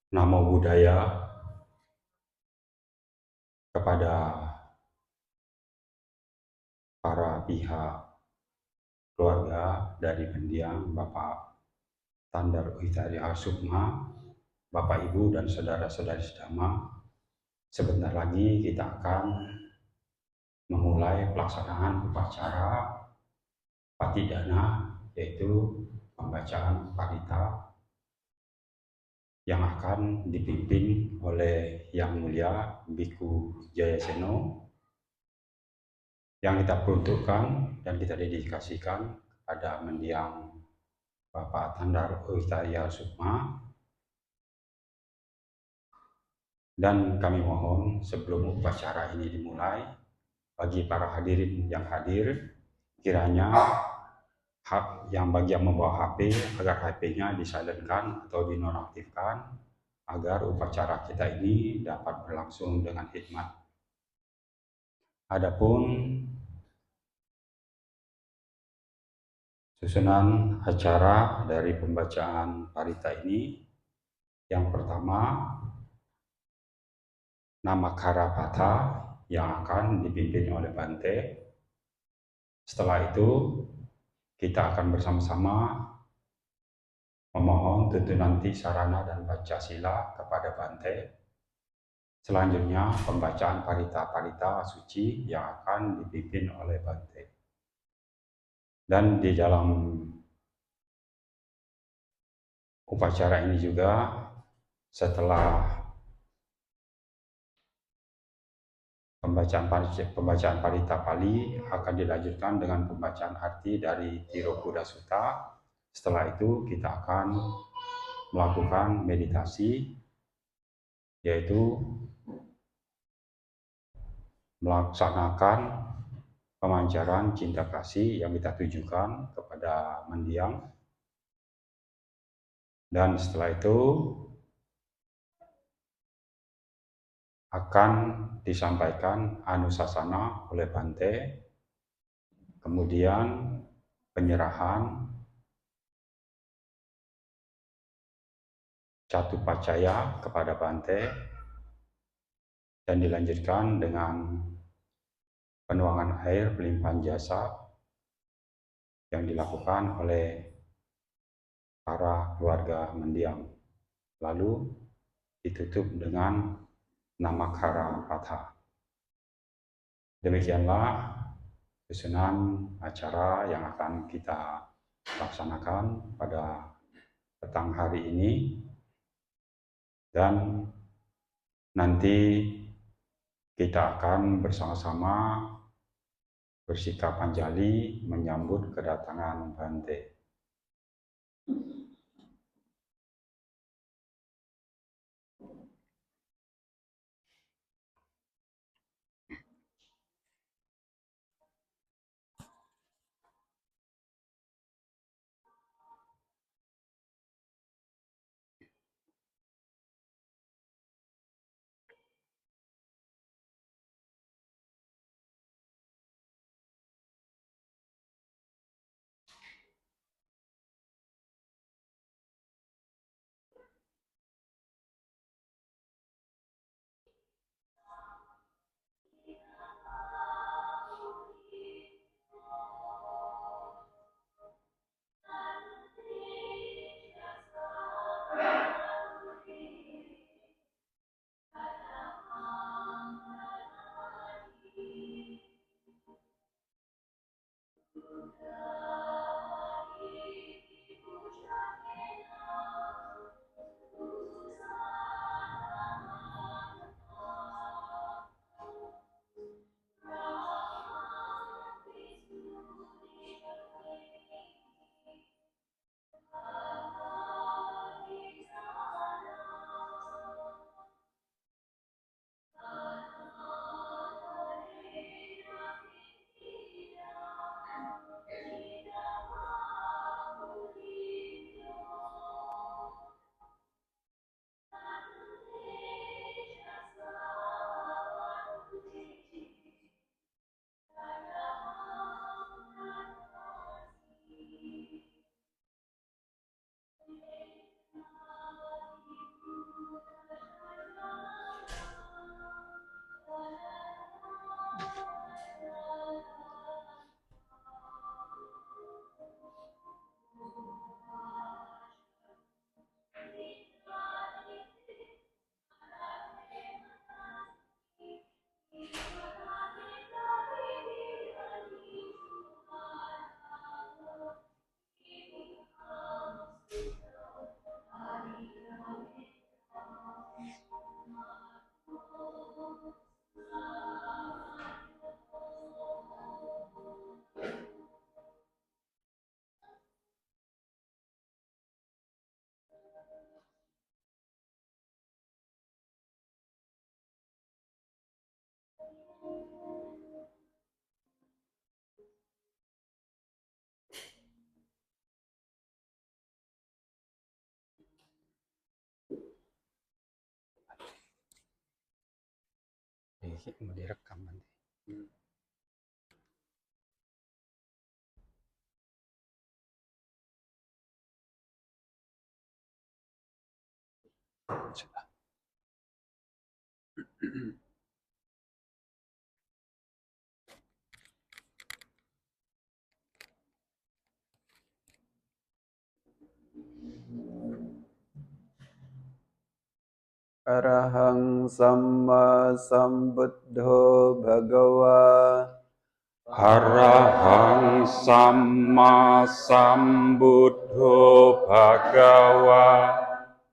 Namo Buddhaya kepada para pihak keluarga dari mendiang Bapak Tandar Uhitari Sukma, Bapak Ibu dan saudara-saudari sedama. Sebentar lagi kita akan memulai pelaksanaan upacara Patidana, yaitu pembacaan parita yang akan dipimpin oleh Yang Mulia Biku Jayaseno, yang kita peruntukkan dan kita dedikasikan kepada mendiang Bapak Tandar Uhitari Sukma. Dan kami mohon sebelum upacara ini dimulai, bagi para hadirin yang hadir, kiranya bagi yang membawa HP, agar HP-nya disilentkan atau dinonaktifkan, agar upacara kita ini dapat berlangsung dengan hikmat. Adapun susunan acara dari pembacaan parita ini, yang pertama Namakara Patha yang akan dipimpin oleh Bante. Setelah itu kita akan bersama-sama memohon tuntunanti sarana dan pancasila kepada Bante. Selanjutnya pembacaan parita-parita suci yang akan dipimpin oleh Bante. Dan di dalam upacara ini juga, setelah pembacaan parita Pali, akan dilanjutkan dengan pembacaan arti dari Tirokuda Sutta. Setelah itu kita akan melakukan meditasi, yaitu melaksanakan pemancaran cinta kasih yang kita tujukan kepada mendiang. Dan setelah itu akan disampaikan anusasana oleh Bante, kemudian penyerahan Catu Pacaya kepada Bante, dan dilanjutkan dengan penuangan air pelimpahan jasa yang dilakukan oleh para keluarga mendiang. Lalu ditutup dengan Namakara Patha. Demikianlah susunan acara yang akan kita laksanakan pada petang hari ini. Dan nanti kita akan bersama-sama bersikap anjali menyambut kedatangan Bante. mau direkam nanti. Sudah. Arahang Samma Sambuddho Bhagava. Arahang Samma Sambuddho Bhagava.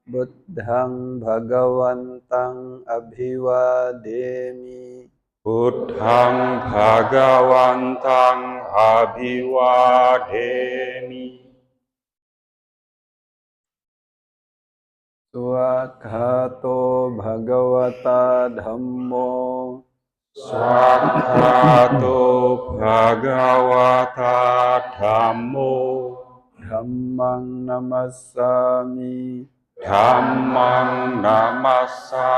Buddhang Bhagawantang Abhivademi. Buddhang Bhagawantang Abhivademi. Swakhato Bhagavata Dhammo. Swakhato Bhagavata Dhammo. Dhammang Namassami. Dhammang Namassami.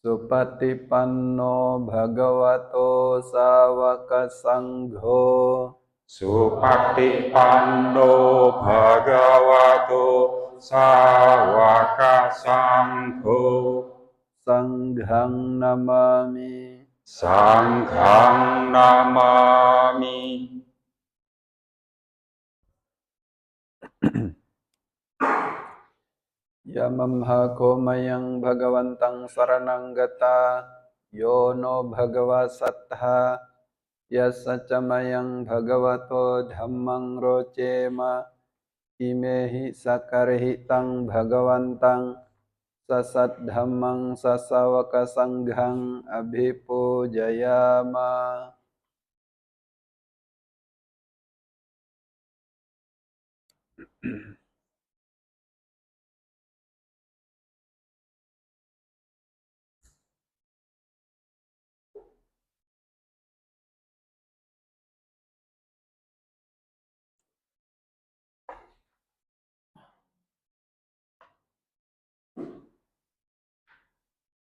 Supatipanno Bhagavato Sawaka Sangho. Supatipanno Bhagavato Sawaka Sangho. Sanghang Namami. Sanghang Namami. Yamamhako mayang Bhagavantang saranang gata. Yono Bhagava Sattha. Yasacamayang Bhagavato Dhammang Rocema. Imehi sakarhi tang Bhagavantang. Sasat Dhammang Sasawaka Sanghang Abhipujayama.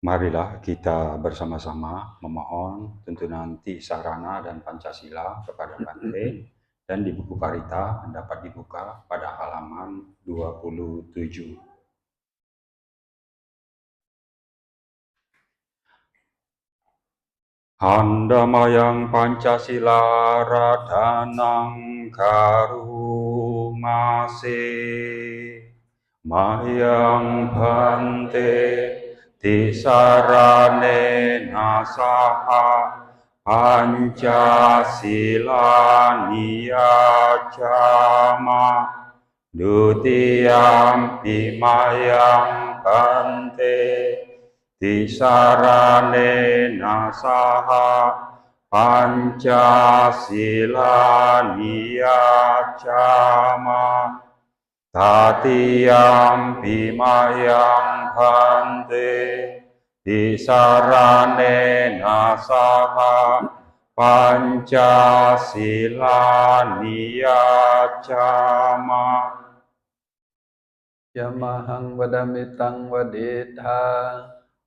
Marilah kita bersama-sama memohon tuntunan Tisarana dan Pancasila kepada Bante, dan di buku Parita dapat dibuka pada halaman 27. Handamayang Pancasila Radanang Karumase Mayang Bante Tisarane Nasaha Pancasila Niyacama Dutiyam Pimayang Bante Tisarane Nasaha Pancasila Niyacama Tatiyam Pimayang Bante Tisarane Nasaha Pancasila Niyacama. Yamahang Vadamitang Vaditha.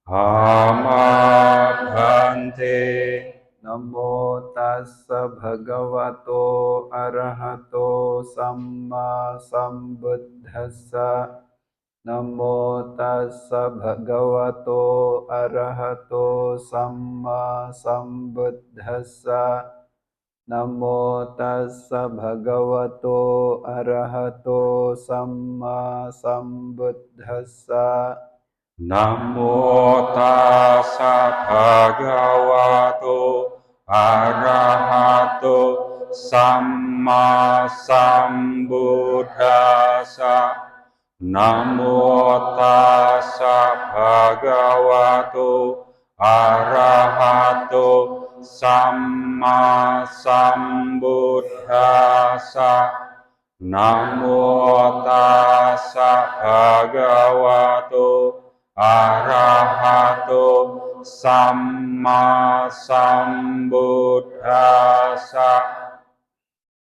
Hama Bante. Namo tassa bhagavato arahato samma sambuddhassa. Namo tassa bhagavato arahato samma sambuddhassa. Namo tassa bhagavato arahato samma sambuddhassa. Namo tassa bhagavato arahato samma sambuddhassa. Namo tassa bhagavato arahato samma sambuddhassa. Namo tassa bhagavato arahato samma sambuddhassa.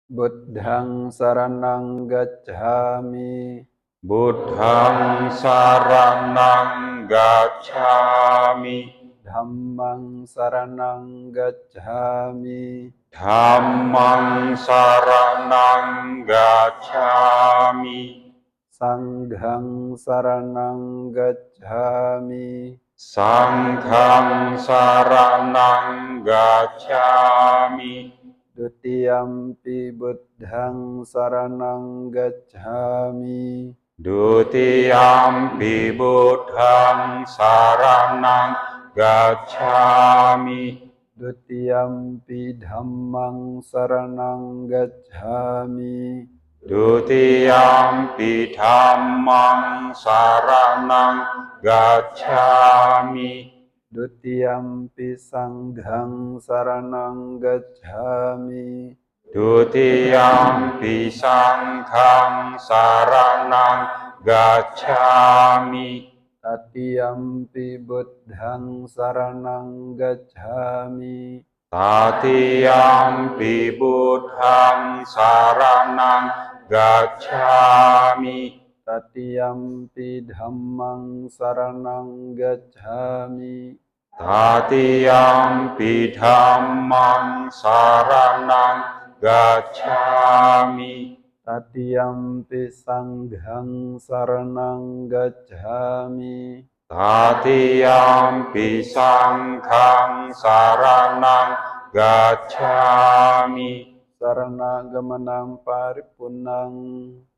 Buddhang saranang gacchami. Buddhang saranang gacchami. Dhammang saranang gacchami. Dhammang saranang gacchami. Sanghang saranang gacchami. Sanghang saranang gacchami. Dutiyampi buddhang saranang gacchami. Dutiyampi buddhang saranang gacchami. Dutiyampi dhammang saranang gacchami. Dutiyampi dhammang saranang gacchami. Dutiyampi sanghang saranang gacchami. Dutiyampi sanghang saranang gacchami. Tatiyampi buddhang saranang gacchami. Tatiyampi buddhang saranang gacchami. Tatiyampi dhammang saranang gacchami. Tatiyampi dhammang saranang gacchami. Tatiyampi sanghang saranang gacchami. Tatiyampi sanghang saranang gacchami. Sarana-gamanang paripunang.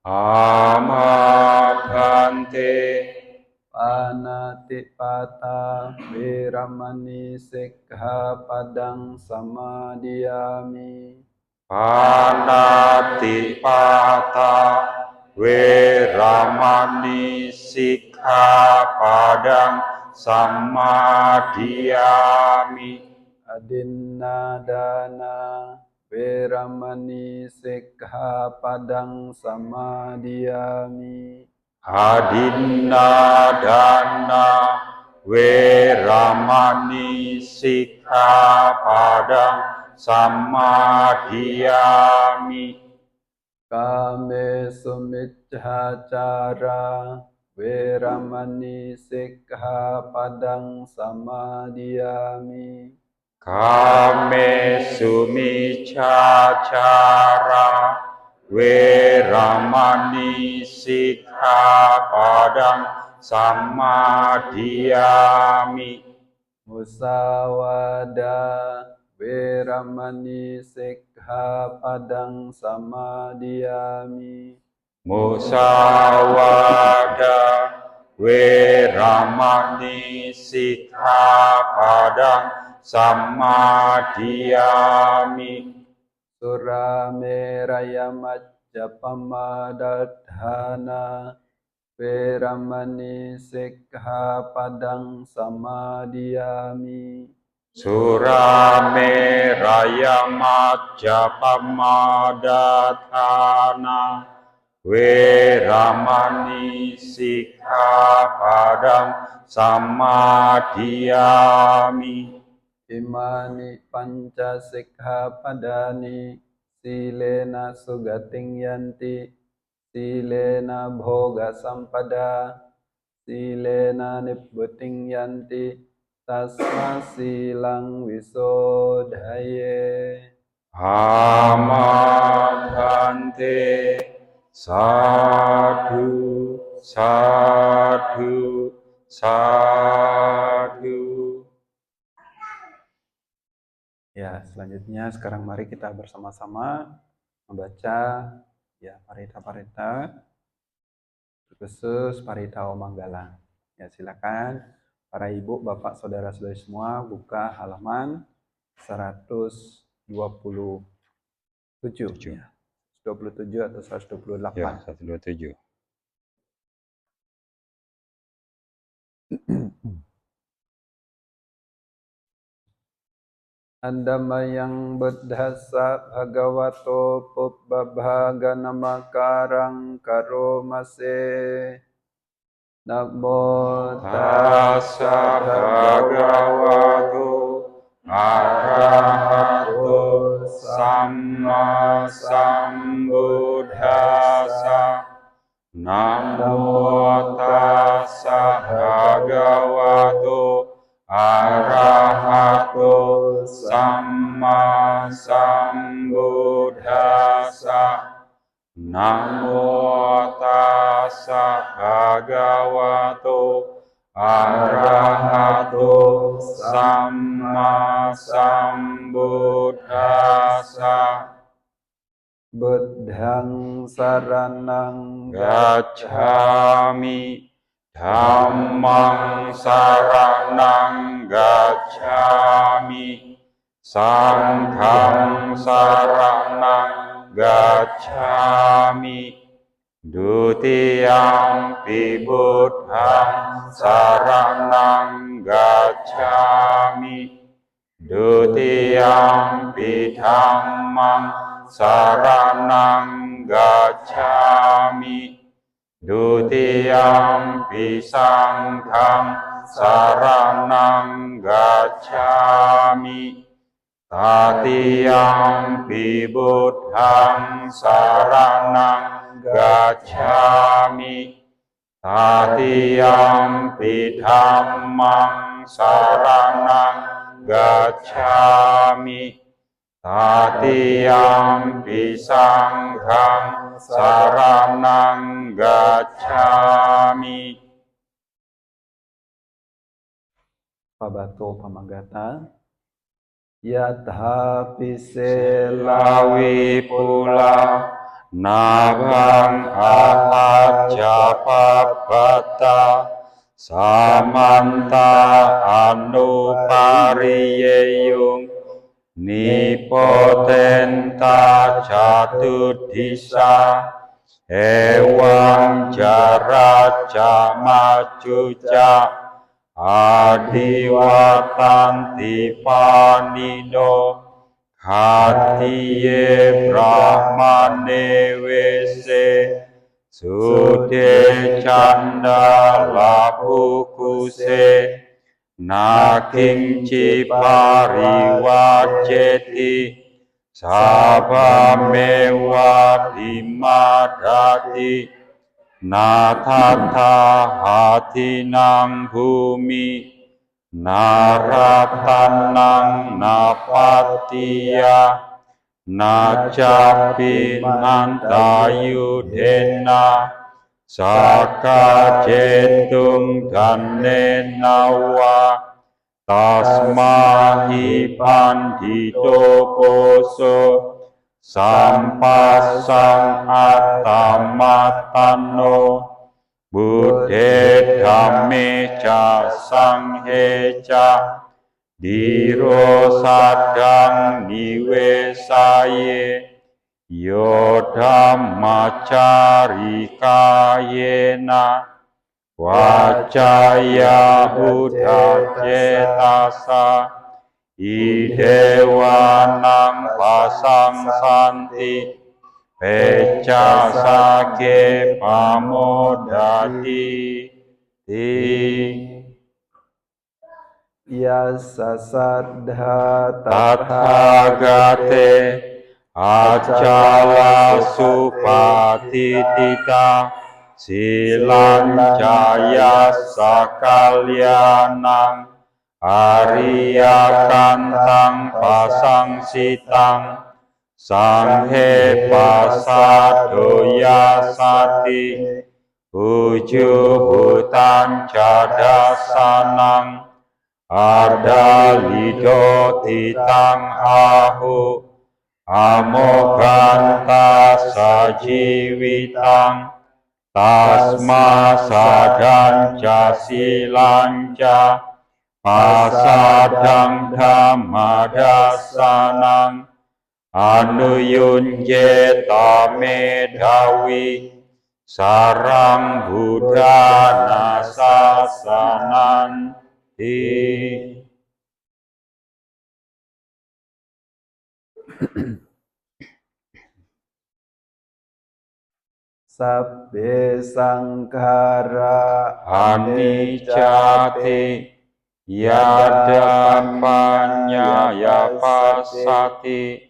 Amabhante. Panatipata Veramani Sikkhapadang Samadhiyami. Panatipata Veramani Sikkhapadang Samadhiyami. Adinnadana Veramani Sikkhapadang Samadhiyami. Adinnadana Veramani Sikkhapadang Samadhiyami. Kame sumiccacara Veramani Sikkhapadang Samadhiyami. Kame sumiccacara Veramani Sikkhapadang Samadhiyami. Musawada Veramani Sikkhapadang Samadhiyami. Musawada Veramani Sikkhapadang Samadhiyami. Surameraya Majjapamadatthana Veramani Sikkhapadang Samadhiyami. Surameraya Majjapamadatthana Veramani Sikkhapadang Samadhiyami. Imani panca sikkhapadani silena sugating yanti silena bhoga sampada silena nibbuting yanti tasma silang visodhaye. Amabhante. Sadhu, sadhu, sadhu. Ya, selanjutnya sekarang mari kita bersama-sama membaca ya parita-parita khusus parita Omanggala. Ya, silakan para ibu, bapak, saudara-saudari semua buka halaman 127. Ya. 127 atau 128. Ya, 127. Andamayang buddhassa bhagavato pubbabhaganamakarang karomase. Namo Tassa bhagavato arahato samma sambuddhassa. Namo Samma Sambuddhassa. Namo tassa bhagavato arahato samma sambuddhassa. Buddhang saranang Gacchami. Dhammang saranang gacchami. Sanghang saranang gacchami. Dutiyampi buddhang saranang gacchami. Dutiyampi dhammang saranang gacchami. Dutiyampi sanghang saranang gacchami. Tatiyampi buddhang saranang gacchami. Tatiyampi dhammang saranang gacchami. Tatiyampi sanghang saranang gacchami. Pabato pamagata. Yathapi Lawi pula nabang ahajja pabbata samanta anupariyeyung nipotenta jatuddhisa ewang jaraja majuja adiwatanti panino khatiye brahmane wese sude candala bukuse naking pariwajeti sabamewa dimadati natata hatinang bumi naratanang napatiya nacapi nantayudena sakajetung danenawa tasmahi pandito poso sampasang atamatano buddhe dhamme ca sanghe ca diro sadang niwesaye yo dhammacarikayena wacaya udacetasa idewanang pasang santi peca sake pamodati ti yasa saddha tathagate acala supatitita silang jaya sakalyanang Arya kantang pasang sitang sanghe pasadoya sati ujubutan cadasanang ada lido titang ahu amoganta sajiwitang tasma sadan jasilanca pasadang dhammadasanang anuyunjeta medhawi sarang Buddha nasasananti. Sabbe sangkara anicati yadapanya pasati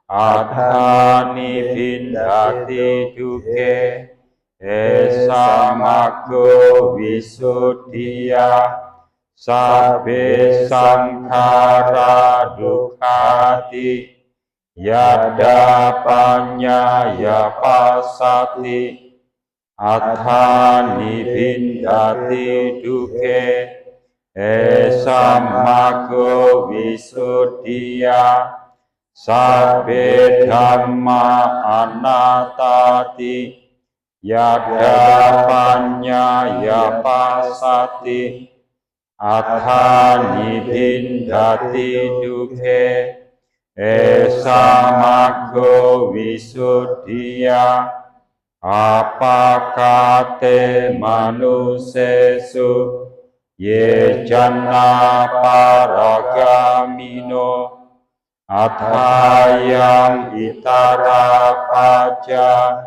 adhani bindati duke esamago visuddhiya sabbe sangkhara dukkati, yada panyaya pasati, athani bindati dukke, esammago visuddhiya, sabbe dhamma anattati, yada panyaya pasati, athani bindati dukke, esammago visuddhiya, apakate manusesu, ye janna paragamino, athayang itara paja,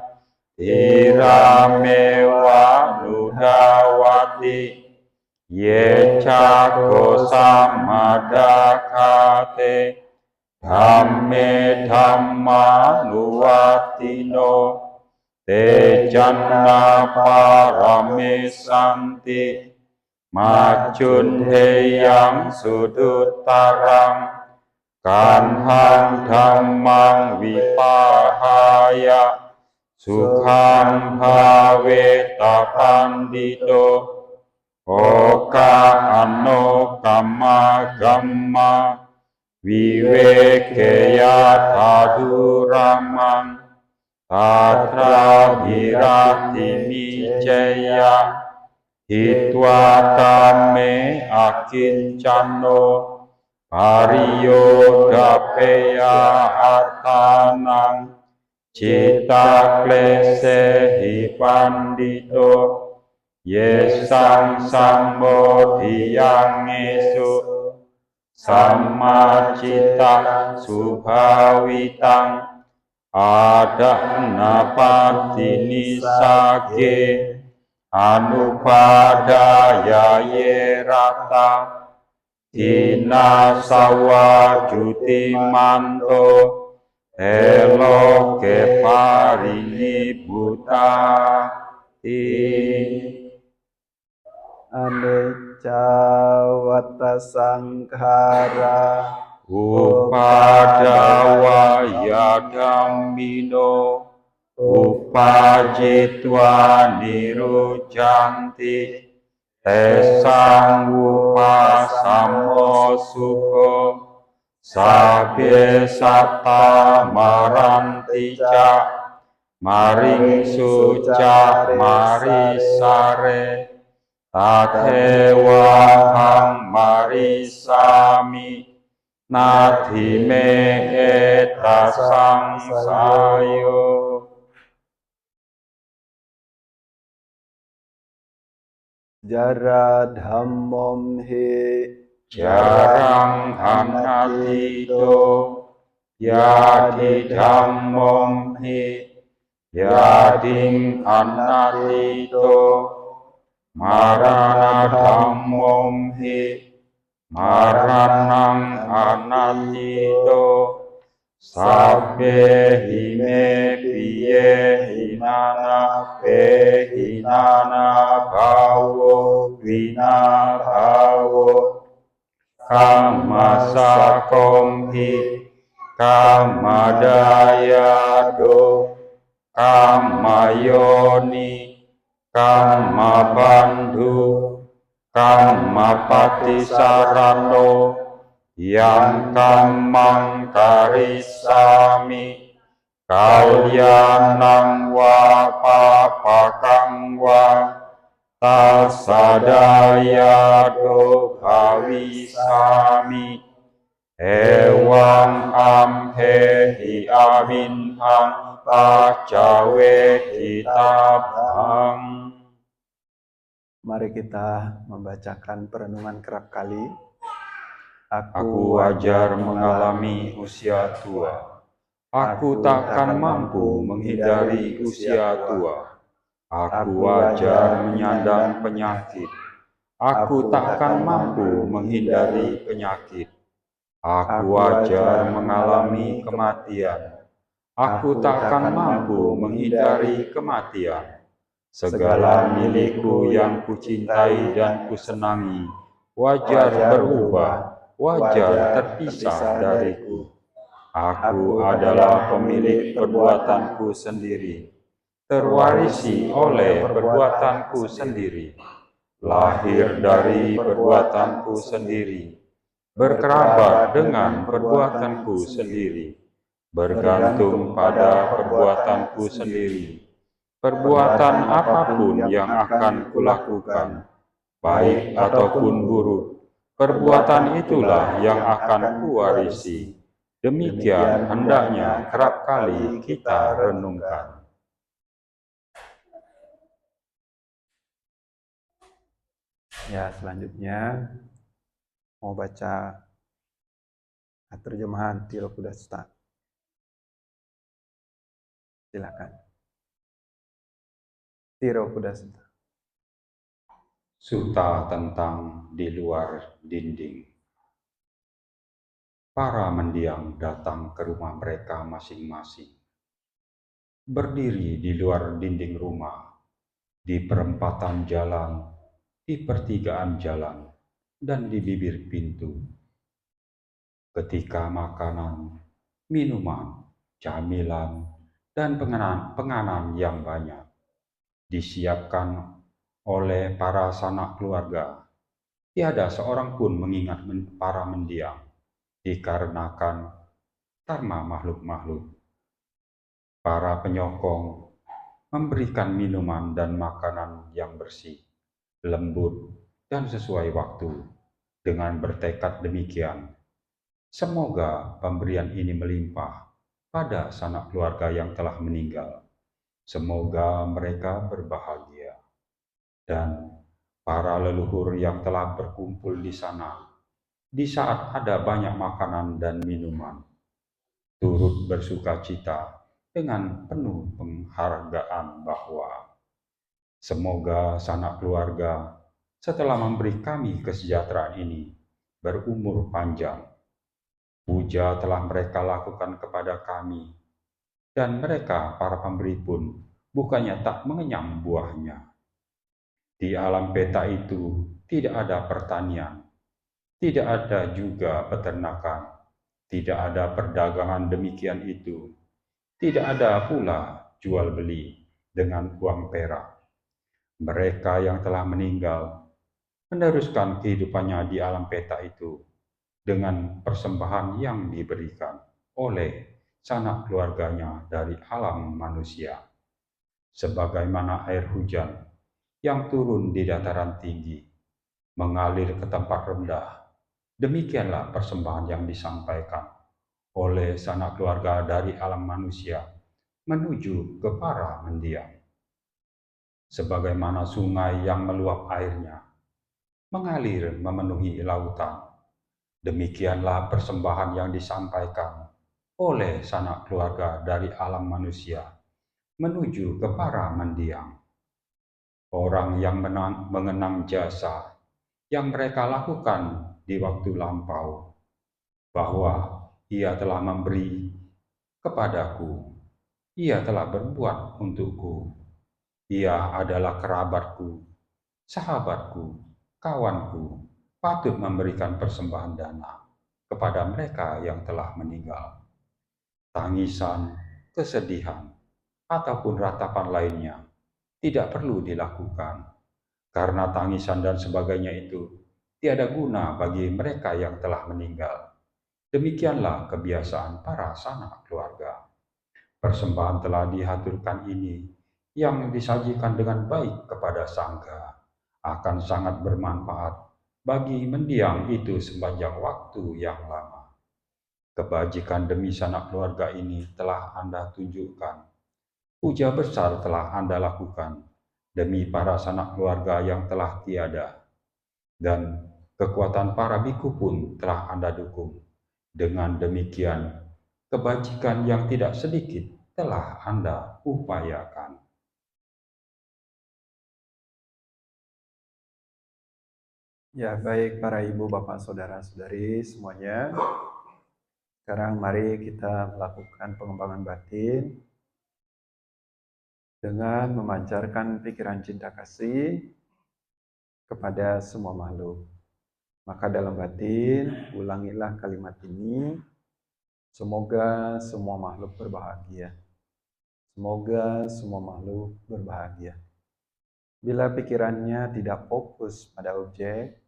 dhiramewa nudawati, ye cago samadakate, dhamme dhamma nuwatino, te janna paramesanti, macun heyang suduttarang, kanhang dhammang vipahaya, sukhang bhaveta pandito, oka anno kamma gamma, vivekeya thaduramang, tatra virati micaya, hitwa kame akincano, pariyo dapeya artanang, cita klese pandito, yesang sambodhiyang esu, samma cita subhawitang, adana patini sage, anupadaya ye rata, tina sawa juti manto, eloke parini butati. Anicca watta sankhara, Upadawa yadammino, upajitwa nirujanti, tesang upasamo sukho, sabbe satta maranti ca, maring suca marisare, tathewa hang marisami, nati me eta samsayo. jara dhammom hi, Jarang anatito, yadi dhammom hi, yading anatito, marana dhammom hi, maranang anatito, sabbe hime piye hinana pehinana bhawo vina bhawo, kama sakom hi, kama dayado, kama yoni, kama bandhu, kamma patisarano, yang kammang karisami, kalyanang wa papakang wa, tasadayado bhavisami, ewang amhehi avinhang pacawe kitabhang. Mari kita membacakan perenungan kerap kali. Aku wajar mengalami usia tua. Aku takkan mampu menghindari usia tua. Aku wajar menyandang penyakit. Aku takkan mampu menghindari penyakit. Aku wajar mengalami kematian. Aku takkan mampu menghindari kematian. Segala milikku yang kucintai dan kusenangi, wajar berubah, wajar terpisah dariku. Aku adalah pemilik perbuatanku sendiri, terwarisi oleh perbuatanku sendiri, lahir dari perbuatanku sendiri, berkerabat dengan perbuatanku sendiri, bergantung pada perbuatanku sendiri. Perbuatan apapun yang akan kulakukan, baik ataupun buruk, perbuatan itulah yang akan kuwarisi. Demikian hendaknya kerap kali kita renungkan. Ya, selanjutnya mau baca terjemahan Tiro Kudasta. Silakan. Tiro Kudasta. Suta tentang di luar dinding. Para mendiang datang ke rumah mereka masing-masing. Berdiri di luar dinding rumah, di perempatan jalan, di pertigaan jalan, dan di bibir pintu. Ketika makanan, minuman, camilan, dan penganan yang banyak disiapkan oleh para sanak keluarga, tiada seorang pun mengingat para mendiang, dikarenakan karena makhluk-makhluk. Para penyokong memberikan minuman dan makanan yang bersih, lembut, dan sesuai waktu. Dengan bertekad demikian, semoga pemberian ini melimpah pada sanak keluarga yang telah meninggal. Semoga mereka berbahagia. Dan para leluhur yang telah berkumpul di sana, di saat ada banyak makanan dan minuman, turut bersuka cita dengan penuh penghargaan bahwa semoga sanak keluarga setelah memberi kami kesejahteraan ini berumur panjang. Puja telah mereka lakukan kepada kami, dan mereka para pemberi pun bukannya tak mengenyam buahnya. Di alam peta itu tidak ada pertanian, tidak ada juga peternakan, tidak ada perdagangan demikian itu, tidak ada pula jual beli dengan uang perak. Mereka yang telah meninggal meneruskan kehidupannya di alam peta itu dengan persembahan yang diberikan oleh sanak keluarganya dari alam manusia. Sebagaimana air hujan yang turun di dataran tinggi, mengalir ke tempat rendah, demikianlah persembahan yang disampaikan oleh sanak keluarga dari alam manusia menuju ke para mendiang. Sebagaimana sungai yang meluap airnya, mengalir memenuhi lautan, demikianlah persembahan yang disampaikan oleh sanak keluarga dari alam manusia menuju ke para mendiang. Orang yang mengenang jasa yang mereka lakukan di waktu lampau, bahwa ia telah memberi kepadaku, ia telah berbuat untukku, ia adalah kerabatku, sahabatku, kawanku, patut memberikan persembahan dana kepada mereka yang telah meninggal. Tangisan, kesedihan, ataupun ratapan lainnya tidak perlu dilakukan, karena tangisan dan sebagainya itu tiada guna bagi mereka yang telah meninggal. Demikianlah kebiasaan para sanak keluarga. Persembahan telah dihaturkan ini yang disajikan dengan baik kepada sangga akan sangat bermanfaat bagi mendiang itu sepanjang waktu yang lama. Kebajikan demi sanak keluarga ini telah Anda tunjukkan. Puja besar telah Anda lakukan demi para sanak keluarga yang telah tiada. Dan kekuatan para biku pun telah Anda dukung. Dengan demikian, kebajikan yang tidak sedikit telah Anda upayakan. Ya, baik para ibu, bapak, saudara-saudari semuanya. Sekarang mari kita melakukan pengembangan batin dengan memancarkan pikiran cinta kasih kepada semua makhluk. Maka dalam batin, ulangilah kalimat ini. Semoga semua makhluk berbahagia. Semoga semua makhluk berbahagia. Bila pikirannya tidak fokus pada objek,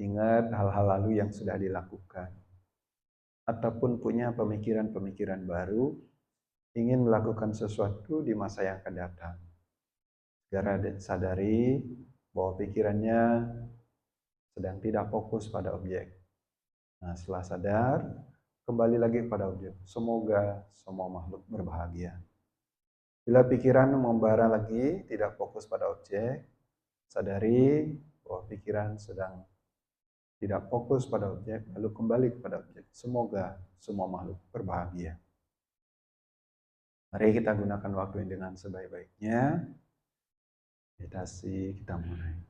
ingat hal-hal lalu yang sudah dilakukan. Ataupun punya pemikiran-pemikiran baru, ingin melakukan sesuatu di masa yang akan datang. Segera sadari bahwa pikirannya sedang tidak fokus pada objek. Nah, setelah sadar, kembali lagi kepada objek. Semoga semua makhluk berbahagia. Bila pikiran membara lagi, tidak fokus pada objek, sadari bahwa pikiran sedang tidak fokus pada objek, lalu kembali kepada objek. Semoga semua makhluk berbahagia. Mari kita gunakan waktu ini dengan sebaik-baiknya. Meditasi kita mulai.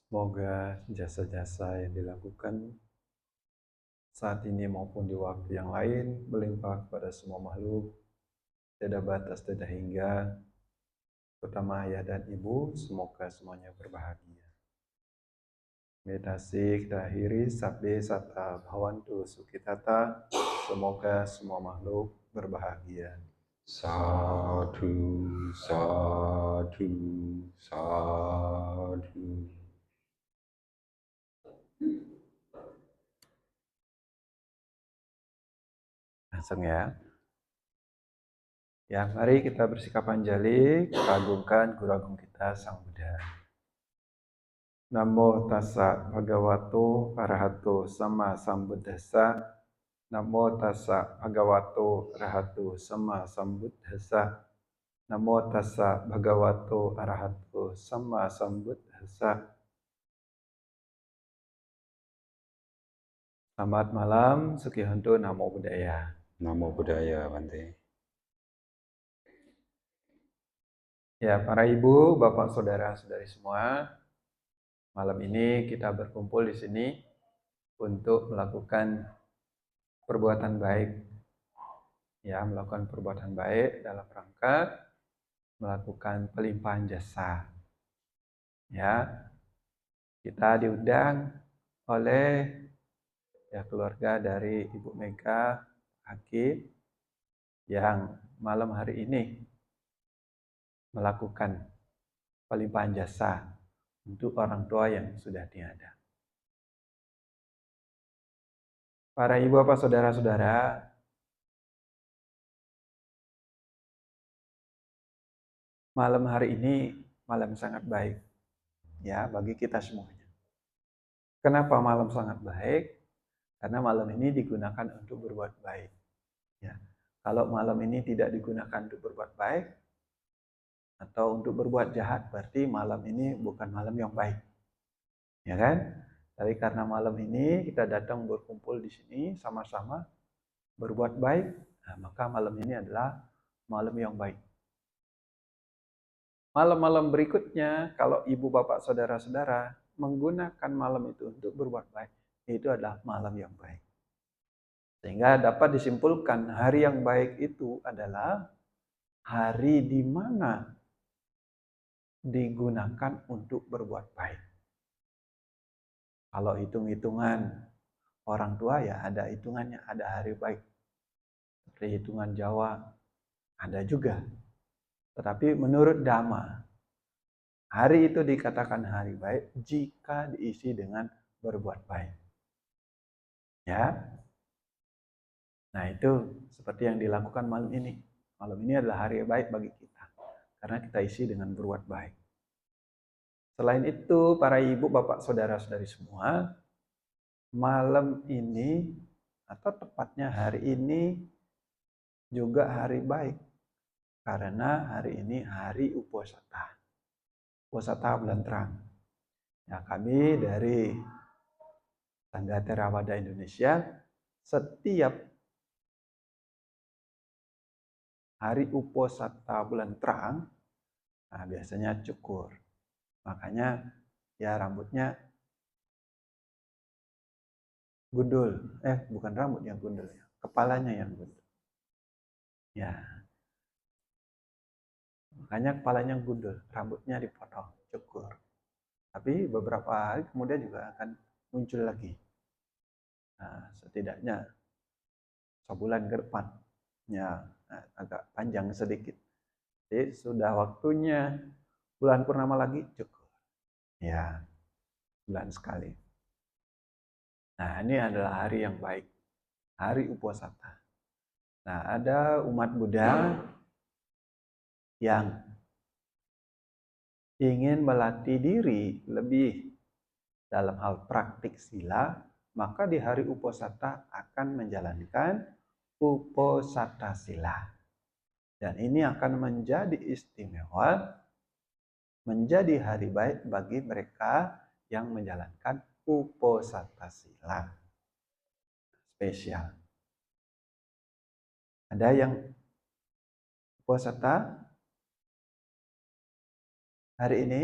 Semoga jasa-jasa yang dilakukan saat ini maupun di waktu yang lain melimpah kepada semua makhluk, tiada batas, tiada hingga, terutama ayah dan ibu, semoga semuanya berbahagia. Meditasi kita akhiri, sabbe satta bhavantu sukhitata, semoga semua makhluk berbahagia. Sadhu, sadhu, sadhu. Langsung ya. Ya, mari kita bersikap anjali, kita agungkan Guru Agung kita Sang Buddha. Namo tassa bhagavato arahato sama sambuddhassa. Namo tassa bhagavato arahato sama sambuddhassa. Namo tassa bhagavato arahato sama sambuddhassa. Selamat malam, Sukihanto, Namo Buddhaya. Namo Buddhaya, Bante. Ya, para ibu, bapak, saudara-saudari semua, malam ini kita berkumpul di sini untuk melakukan perbuatan baik. Ya, melakukan perbuatan baik dalam rangka melakukan pelimpahan jasa. Ya, kita diundang oleh ya keluarga dari Ibu Mega Hakim yang malam hari ini melakukan pelimpahan jasa untuk orang tua yang sudah tiada. Para ibu bapak saudara-saudara, malam hari ini malam sangat baik ya bagi kita semuanya. Kenapa malam sangat baik? Karena malam ini digunakan untuk berbuat baik. Ya. Kalau malam ini tidak digunakan untuk berbuat baik atau untuk berbuat jahat, berarti malam ini bukan malam yang baik. Ya kan? Tapi karena malam ini kita datang berkumpul di sini sama-sama berbuat baik, nah, maka malam ini adalah malam yang baik. Malam-malam berikutnya, kalau ibu bapak saudara-saudara menggunakan malam itu untuk berbuat baik, itu adalah malam yang baik. Sehingga dapat disimpulkan hari yang baik itu adalah hari di mana digunakan untuk berbuat baik. Kalau hitung-hitungan orang tua ya ada hitungannya, ada hari baik. Seperti hitungan Jawa ada juga. Tetapi menurut Dhamma, hari itu dikatakan hari baik jika diisi dengan berbuat baik. Ya. Nah, itu seperti yang dilakukan malam ini. Malam ini adalah hari baik bagi kita karena kita isi dengan berbuat baik. Selain itu, para ibu, bapak, saudara-saudari semua, malam ini atau tepatnya hari ini juga hari baik karena hari ini hari Uposatha. Uposatha bulan terang. Ya, kami dari Tangga Theravada Indonesia setiap hari Uposatha bulan terang, nah biasanya cukur. Makanya ya rambutnya gundul. Bukan rambut yang gundul ya, kepalanya yang gundul. Ya. Makanya kepalanya gundul, rambutnya dipotong, cukur. Tapi beberapa hari kemudian juga akan muncul lagi. Nah, setidaknya sebulan ke depan. Ya, agak panjang sedikit. Jadi sudah waktunya bulan purnama lagi cukur. Ya, bulan sekali. Nah, ini adalah hari yang baik. Hari Uposatha. Nah, ada umat Buddha yang ingin melatih diri lebih dalam hal praktik sila, maka di hari Uposatha akan menjalankan Uposatha sila. Dan ini akan menjadi istimewa, menjadi hari baik bagi mereka yang menjalankan Uposatha sila. Spesial. Ada yang Uposatha hari ini?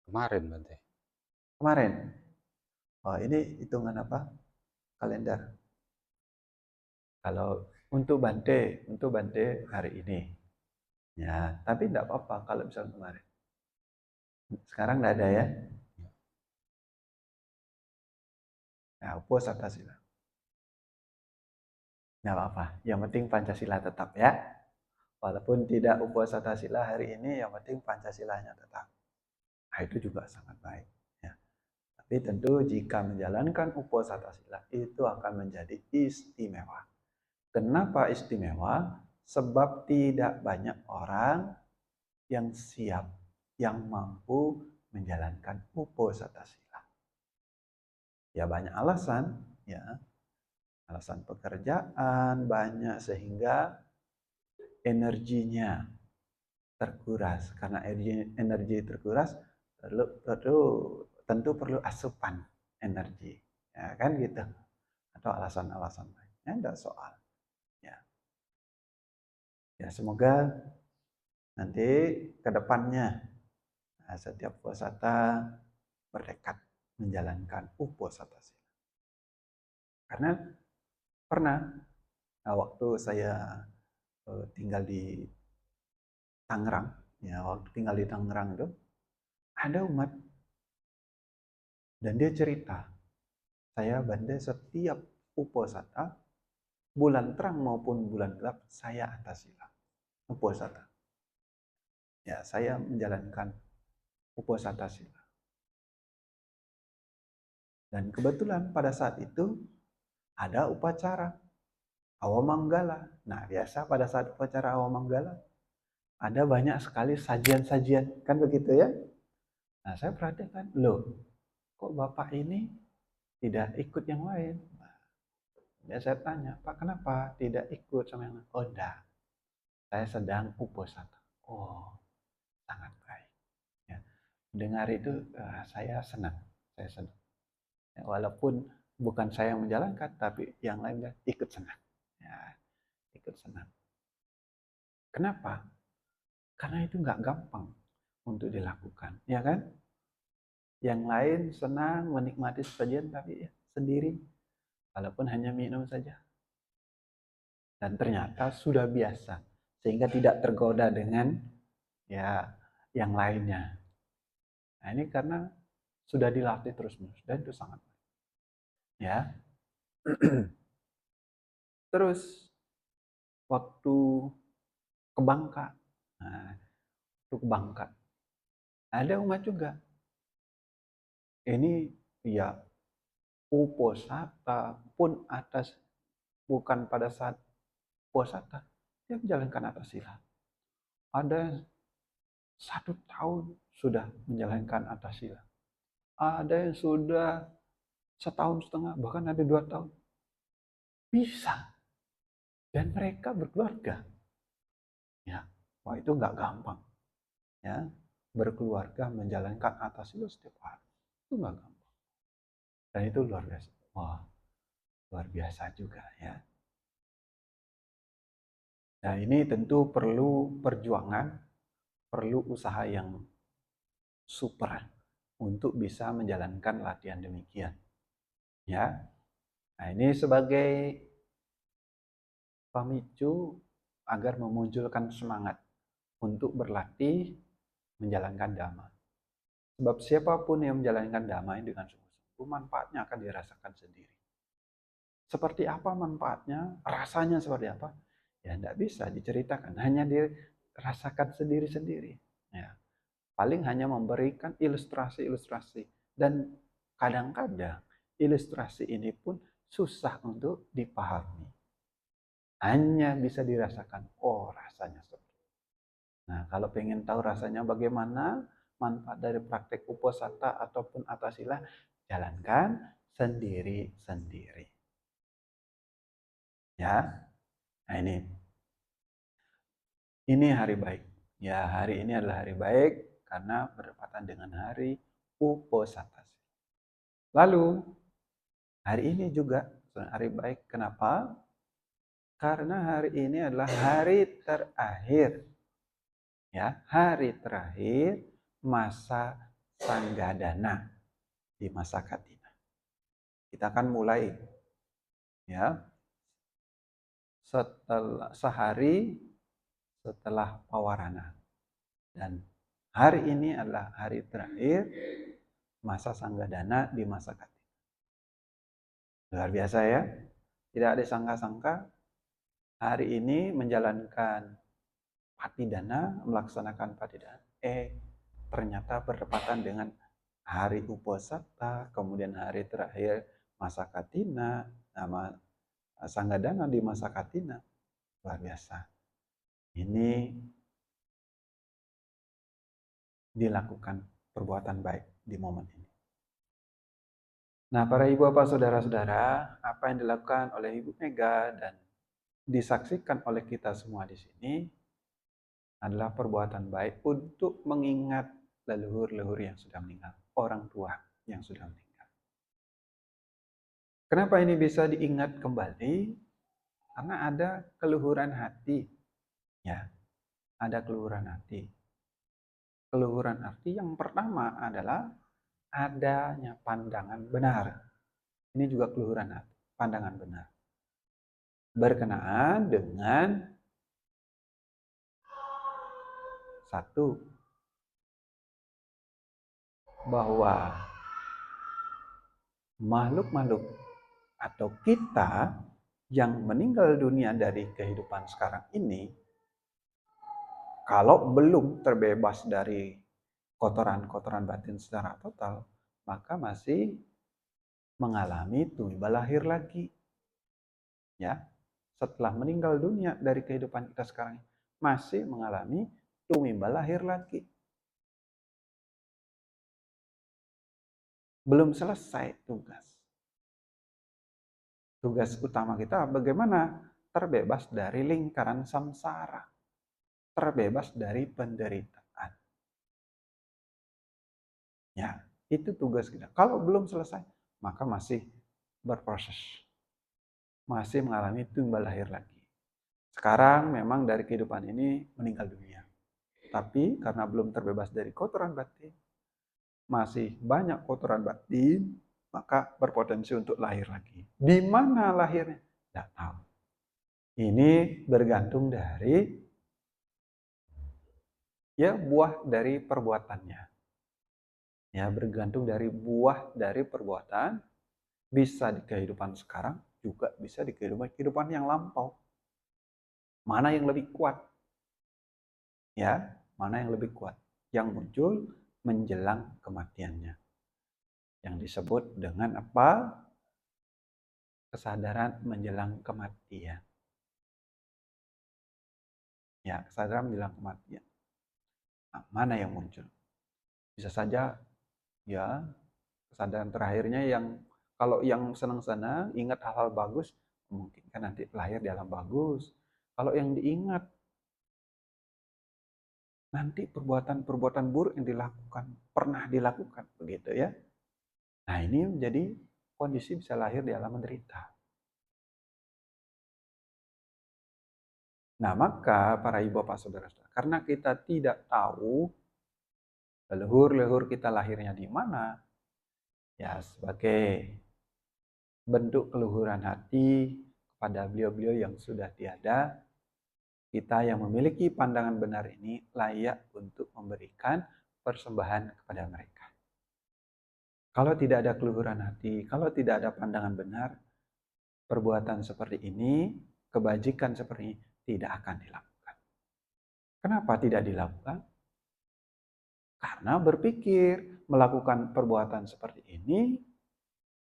Kemarin, Bante. Kemarin. Oh, ini hitungan apa? Kalender. Kalau untuk Bante hari ini. Ya, tapi enggak apa-apa kalau misalnya kemarin. Sekarang enggak ada ya. Nah, Upo Satasila. Enggak apa-apa. Yang penting Pancasila tetap ya. Walaupun tidak Upo Satasila hari ini, yang penting Pancasilanya tetap. Nah, itu juga sangat baik. Ya. Tapi tentu jika menjalankan Upo Satasila itu akan menjadi istimewa. Kenapa istimewa? Sebab tidak banyak orang yang siap, yang mampu menjalankan Uposattasila. Ya banyak alasan, ya alasan pekerjaan banyak sehingga energinya terkuras. Karena energi terkuras tentu perlu asupan energi, ya kan gitu. Atau alasan-alasan lainnya, tidak soal. Ya semoga nanti ke depannya setiap puasata bertekad menjalankan Uposattasila. Karena pernah waktu saya tinggal di Tangerang, ya waktu tinggal di Tangerang itu ada umat dan dia cerita, saya Bante setiap Uposata bulan terang maupun bulan gelap saya Attasila Uposata. Ya, saya menjalankan Uposattasila. Dan kebetulan pada saat itu ada upacara Awamanggala. Nah, biasa pada saat upacara Awamanggala ada banyak sekali sajian-sajian, kan begitu ya? Nah, saya perhatikan, loh, kok Bapak ini tidak ikut yang lain? Nah, ya saya tanya, Pak, kenapa tidak ikut sama yang lain? Oh, enggak. Saya sedang uposata. Oh, sangat baik. Ya. Dengar itu saya senang. Saya senang. Ya, walaupun bukan saya yang menjalankan, tapi yang lain ikut senang. Ya, ikut senang. Kenapa? Karena itu nggak gampang untuk dilakukan, ya kan? Yang lain senang menikmati sajian tapi ya, sendiri, walaupun hanya minum saja. Dan ternyata sudah biasa, sehingga tidak tergoda dengan ya yang lainnya. Nah ini karena sudah dilatih terus-menerus dan itu sangat baik. Ya. Terus waktu ke Bangka, nah, waktu ke Bangka ada umat juga. Ini ya Uposata pun atas bukan pada saat Uposata dia menjalankan Attasila. Ada 1 tahun sudah menjalankan Attasila. Ada yang sudah 1,5 tahun, bahkan ada 2 tahun. Bisa. Dan mereka berkeluarga. Ya, wah itu nggak gampang. Ya, berkeluarga menjalankan Attasila setiap hari. Itu nggak gampang. Dan itu luar biasa. Wah, luar biasa juga ya. Nah ini tentu perlu perjuangan, perlu usaha yang super untuk bisa menjalankan latihan demikian. Ya, nah ini sebagai pemicu agar memunculkan semangat untuk berlatih menjalankan dhamma. Sebab siapapun yang menjalankan dhamma dengan sungguh-sungguh, manfaatnya akan dirasakan sendiri. Seperti apa manfaatnya, rasanya seperti apa? Ya tidak bisa diceritakan, hanya dirasakan sendiri-sendiri. Ya, paling hanya memberikan ilustrasi-ilustrasi. Dan kadang-kadang ilustrasi ini pun susah untuk dipahami. Hanya bisa dirasakan, oh rasanya seperti itu. Nah, kalau pengen tahu rasanya bagaimana, manfaat dari praktek uposata ataupun Attasila, jalankan sendiri-sendiri. Ya, nah ini hari baik. Ya, hari ini adalah hari baik karena berdekatan dengan hari Uposattasila. Lalu, hari ini juga hari baik. Kenapa? Karena hari ini adalah hari terakhir. Ya, hari terakhir masa Sanggadana. di masa katina. Kita akan mulai ya setelah sehari setelah Pawarana, dan hari ini adalah hari terakhir masa Sanggadana di masa katina. Luar biasa ya, tidak ada sangka-sangka hari ini menjalankan patidana, melaksanakan patidana, ternyata bertepatan dengan hari Uposatha, kemudian hari terakhir masa katina, nama Sanggadana di masa katina. Luar biasa. Ini dilakukan perbuatan baik di momen ini. Nah, para ibu bapak saudara-saudara, apa yang dilakukan oleh Ibu Mega dan disaksikan oleh kita semua di sini adalah perbuatan baik untuk mengingat leluhur-leluhur yang sudah meninggal, orang tua yang sudah meninggal. Kenapa ini bisa diingat kembali? Karena ada keluhuran hati. Ya, ada keluhuran hati. Keluhuran hati yang pertama adalah adanya pandangan benar. Ini juga keluhuran hati, pandangan benar. Berkenaan dengan satu, bahwa makhluk-makhluk atau kita yang meninggal dunia dari kehidupan sekarang ini, kalau belum terbebas dari kotoran-kotoran batin secara total, maka masih mengalami tumiba lahir lagi. Ya, setelah meninggal dunia dari kehidupan kita sekarang, masih mengalami tumiba lahir lagi. Belum selesai tugas. Tugas utama kita bagaimana terbebas dari lingkaran samsara, terbebas dari penderitaan. Ya, itu tugas kita. Kalau belum selesai, maka masih berproses. Masih mengalami tumbal lahir lagi. Sekarang memang dari kehidupan ini meninggal dunia. Tapi karena belum terbebas dari kotoran batin, masih banyak kotoran batin, maka berpotensi untuk lahir lagi. Di mana lahirnya? Tidak tahu. Ini bergantung dari buah dari perbuatannya. Ya, bergantung dari buah dari perbuatan, bisa di kehidupan sekarang, juga bisa di kehidupan yang lampau. Mana yang lebih kuat? Ya, mana yang lebih kuat? Yang muncul menjelang kematiannya. Yang disebut dengan apa? Kesadaran menjelang kematian. Ya, kesadaran menjelang kematian. Nah, mana yang muncul? Bisa saja ya kesadaran terakhirnya yang kalau yang senang-senang ingat hal-hal bagus, mungkin kan nanti lahir di alam bagus. Kalau yang diingat nanti perbuatan-perbuatan buruk yang dilakukan, pernah dilakukan, begitu ya. Nah, ini menjadi kondisi bisa lahir di alam menderita. Nah, maka para ibu bapak saudara-saudara, karena kita tidak tahu leluhur-leluhur kita lahirnya di mana, ya sebagai bentuk keluhuran hati kepada beliau-beliau yang sudah tiada, kita yang memiliki pandangan benar ini layak untuk memberikan persembahan kepada mereka. Kalau tidak ada keluhuran hati, kalau tidak ada pandangan benar, perbuatan seperti ini, kebajikan seperti ini tidak akan dilakukan. Kenapa tidak dilakukan? Karena berpikir melakukan perbuatan seperti ini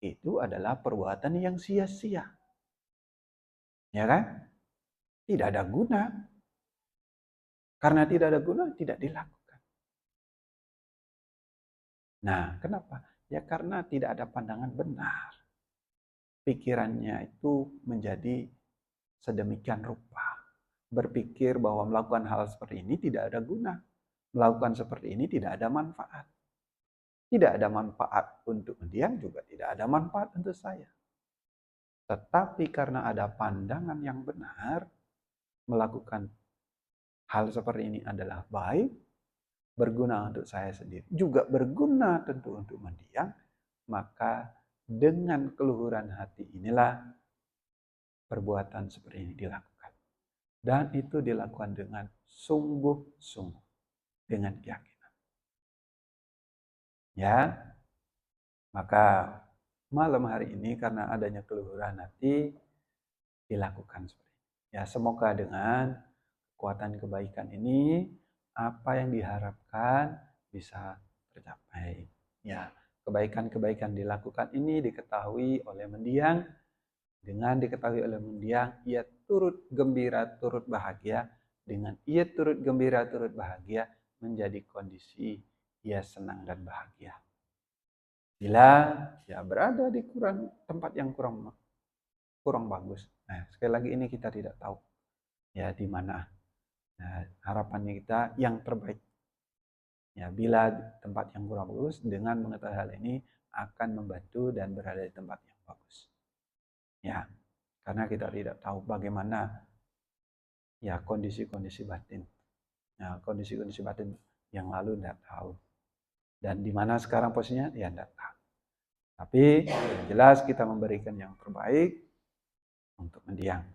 itu adalah perbuatan yang sia-sia. Ya kan? Tidak ada guna. Karena tidak ada guna, tidak dilakukan. Nah, kenapa? Ya karena tidak ada pandangan benar. Pikirannya itu menjadi sedemikian rupa. Berpikir bahwa melakukan hal seperti ini tidak ada guna. Melakukan seperti ini tidak ada manfaat. Tidak ada manfaat untuk dia, juga tidak ada manfaat untuk saya. Tetapi karena ada pandangan yang benar, melakukan hal seperti ini adalah baik, berguna untuk saya sendiri, juga berguna tentu untuk mendiang, maka dengan keluhuran hati inilah perbuatan seperti ini dilakukan. Dan itu dilakukan dengan sungguh-sungguh, dengan keyakinan. Ya, maka malam hari ini karena adanya keluhuran hati dilakukan seperti ini. Ya, semoga dengan kekuatan kebaikan ini apa yang diharapkan bisa tercapai. Ya, kebaikan-kebaikan dilakukan ini diketahui oleh mendiang. Dengan diketahui oleh mendiang, ia turut gembira, turut bahagia. Dengan ia turut gembira, turut bahagia, menjadi kondisi ia senang dan bahagia. Bila ya berada di tempat yang kurang bagus. Nah, sekali lagi ini kita tidak tahu ya di mana. Nah, harapannya kita yang terbaik. Ya, bila tempat yang kurang bagus, dengan mengetahui hal ini akan membantu dan berada di tempat yang bagus. Ya, karena kita tidak tahu bagaimana ya kondisi-kondisi batin. Nah, kondisi-kondisi batin yang lalu tidak tahu. Dan di mana sekarang posisinya ya tidak tahu. Tapi yang jelas kita memberikan yang terbaik untuk mendiang.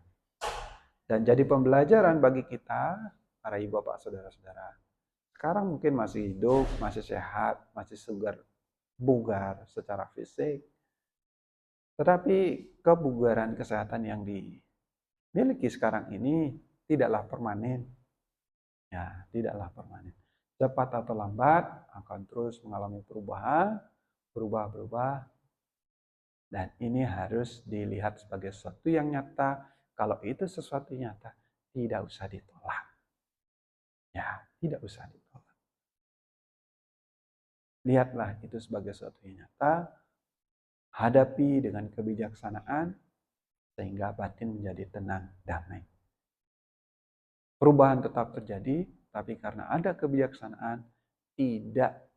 Dan jadi pembelajaran bagi kita, para ibu bapak saudara-saudara. Sekarang mungkin masih hidup, masih sehat, masih segar, bugar secara fisik. Tetapi kebugaran kesehatan yang dimiliki sekarang ini tidaklah permanen. Ya, tidaklah permanen. Cepat atau lambat akan terus mengalami perubahan, berubah. Dan ini harus dilihat sebagai sesuatu yang nyata. Kalau itu sesuatu nyata, tidak usah ditolak. Ya, tidak usah ditolak. Lihatlah itu sebagai sesuatu yang nyata. Hadapi dengan kebijaksanaan sehingga batin menjadi tenang, damai. Perubahan tetap terjadi, tapi karena ada kebijaksanaan, tidak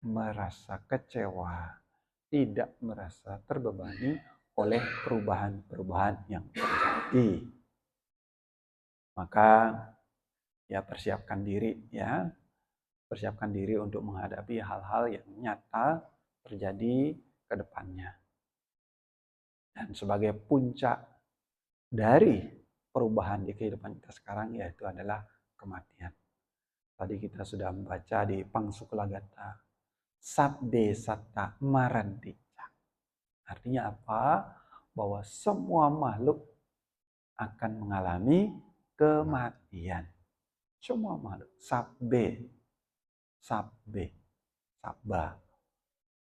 merasa kecewa, tidak merasa terbebani oleh perubahan-perubahan yang terjadi. Maka ya persiapkan diri ya. Persiapkan diri untuk menghadapi hal-hal yang nyata terjadi ke depannya. Dan sebagai puncak dari perubahan di kehidupan kita sekarang yaitu adalah kematian. Tadi kita sudah membaca di Pangsukulagata, Sabde Satta Marantica. Artinya apa? Bahwa semua makhluk akan mengalami kematian. Semua makhluk. Sabbe, sabba,